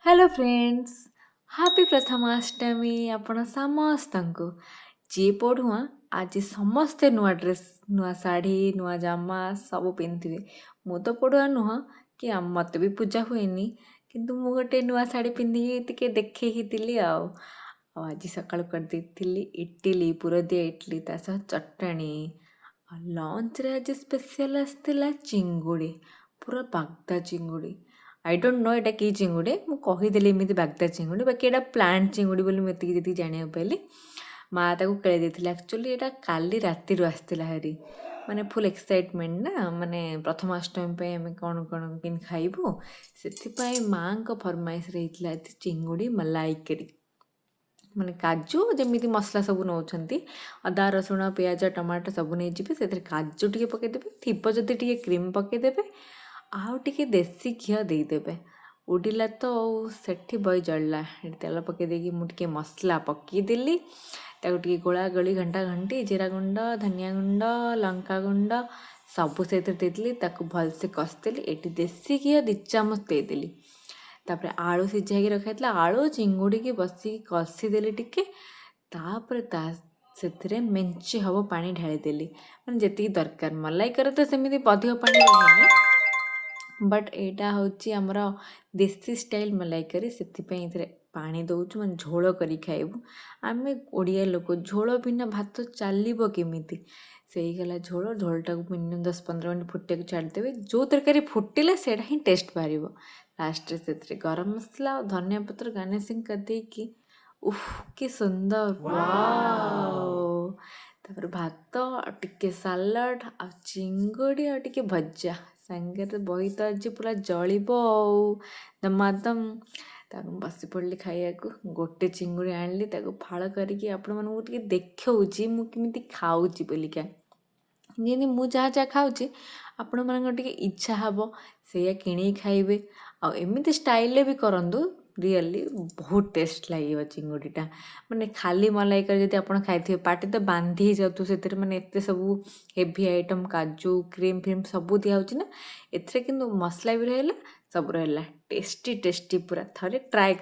Hello friends, happy Prathamashtami आपण समस्तଙ୍କୁ जी पढ़ुआ आज समस्ते नुआ ड्रेस नुआ साड़ी नुआ जामा सब पिंधिबे। मु तो पढ़ुआ नुह कि मत भी पूजा हुएनी, किंतु मु गोटे नुआ साड़ी पिंधिकी टिके देखे ही दिली आज सकाळु कर देइथिली इडली पुरदिया इडली ता सह चटणी। लंच रे आज स्पेशल आसथिला चिंगुड़ी, पूरा बागदा चिंगुड़ी। आई डोंट नो एटा कि चिंगुड़ी, मु कहिदेली एमिति बागदा चिंगुड़ी, बाकी एटा प्लांट चिंगुड़ी बोली मैं एतिକି जानिବାକୁ पाइली। माँ ताକୁ केळी ଦେଇଥିଲା। एक्चुअली एटा काली रातिରୁ ଆସିଥିଲା हेरी, माने फुल एक्साइटमेंट ना, माने प्रथमाष्टमी पे आमे कौन कौन किन खाइबु, ସେଥିପାଇଁ ମାଙ୍କ ଫରମାଇଶରେ ହେଇଥିଲା ଏଠି ଚିଙ୍ଗୁଡ଼ି ମଲାଇ କରି। ମାନେ କାଜୁ ଯେମିତି ମସଲା ସବୁ ନେଉଛନ୍ତି, ଅଦା ରସୁଣ ପିଆଜ ଟମାଟୋ ସବୁ ନେଇଯିବେ, ସେଥିରେ କାଜୁ ଟିକେ ପକାଇଦେବେ, ଥିବ ଯଦି ଟିକେ କ୍ରିମ୍ ପକାଇଦେବେ, ଆଉ ଟିକେ ଦେଶୀ ଘିଅ ଦେଇଦେବେ। ଉଡ଼ିଲା ତ ଆଉ ସେଠି ବଇ ଜଳିଲା। ଏଠି ତେଲ ପକାଇ ଦେଇକି ମୁଁ ଟିକେ ମସଲା ପକାଇଦେଲି, ତାକୁ ଟିକେ ଗୋଳା ଗୋଳି ଘଣ୍ଟା ଘଣ୍ଟି ଜିରା ଗୁଣ୍ଡ ଧନିଆ ଗୁଣ୍ଡ ଲଙ୍କା ଗୁଣ୍ଡ ସବୁ ସେଥିରେ ଦେଇଦେଲି, ତାକୁ ଭଲସେ କଷିଦେଲି। ଏଠି ଦେଶୀ ଘିଅ 2 ଚାମଚ ଦେଇଦେଲି। ତାପରେ ଆଳୁ ସିଝାଇକି ରଖାଇଥିଲା, ଆଳୁ ଚିଙ୍ଗୁଡ଼ିକି ବସିକି କଷିଦେଲି ଟିକେ। ତାପରେ ସେଥିରେ ମେଞ୍ଚେ ହବ ପାଣି ଢାଳିଦେଲି, ମାନେ ଯେତିକି ଦରକାର। ମଲାଇକରେ ତ ସେମିତି ଅଧିକ ପାଣି ରୁହେନି, ବଟ୍ ଏଇଟା ହେଉଛି ଆମର ଦେଶୀ ଷ୍ଟାଇଲ୍ ମଲାଇକରି, ସେଥିପାଇଁ ଏଥିରେ ପାଣି ଦେଉଛୁ, ମାନେ ଝୋଳ କରି ଖାଇବୁ। ଆମେ ଓଡ଼ିଆ ଲୋକ, ଝୋଳ ବିନା ଭାତ ଚାଲିବ କେମିତି? ସେଇଗଲା ଝୋଳ। ଝୋଳଟାକୁ ମିନିମମ୍ 10-15 ମିନିଟ୍ ଫୁଟିବାକୁ ଛାଡ଼ିଦେବେ। ଯେଉଁ ତରକାରୀ ଫୁଟିଲେ ସେଇଟା ହିଁ ଟେଷ୍ଟ ବାହାରିବ। ଲାଷ୍ଟରେ ସେଥିରେ ଗରମ ମସଲା ଆଉ ଧନିଆ ପତ୍ର ଗାର୍ନିସିଂ କରିଦେଇକି, ଉଫ୍ କି ସୁନ୍ଦର! ୱାଓ! ତାପରେ ଭାତ ଆଉ ଟିକେ ସାଲାଡ଼ ଆଉ ଚିଙ୍ଗୁଡ଼ି ଆଉ ଟିକେ ଭଜା ସାଙ୍ଗରେ ବହି ତ ଆଜି ପୁରା ଜଳିବ ଆଉ ଦମାଦମ୍। ତାପରେ ମୁଁ ବସି ପଡ଼ିଲି ଖାଇବାକୁ। ଗୋଟେ ଚିଙ୍ଗୁଡ଼ି ଆଣିଲି, ତାକୁ ଫାଳ କରିକି ଆପଣମାନଙ୍କୁ ଟିକେ ଦେଖାଉଛି ମୁଁ କେମିତି ଖାଉଛି ବୋଲିକା। ଯେମିତି ମୁଁ ଯାହା ଯାହା ଖାଉଛି ଆପଣମାନଙ୍କର ଟିକେ ଇଚ୍ଛା ହେବ ସେଇଆ କିଣିକି ଖାଇବେ, ଆଉ ଏମିତି ଷ୍ଟାଇଲ୍ରେ ବି କରନ୍ତୁ। ରିଅଲି ବହୁତ ଟେଷ୍ଟ ଲାଗିବ ଚିଙ୍ଗୁଡ଼ିଟା। ମାନେ ଖାଲି ମଲାଇ କରି ଯଦି ଆପଣ ଖାଇଥିବେ, ପାଟି ତ ବାନ୍ଧି ହେଇଯାଉଥିବ ସେଥିରେ, ମାନେ ଏତେ ସବୁ ହେଭି ଆଇଟମ୍ କାଜୁ କ୍ରିମ୍ ଫ୍ରିମ୍ ସବୁ ଦିଆହେଉଛି ନା, ଏଥିରେ କିନ୍ତୁ ମସଲା ବି ରହିଲା, ସବୁ ରହିଲା। ଟେଷ୍ଟି ଟେଷ୍ଟି ପୁରା, ଥରେ ଟ୍ରାଏ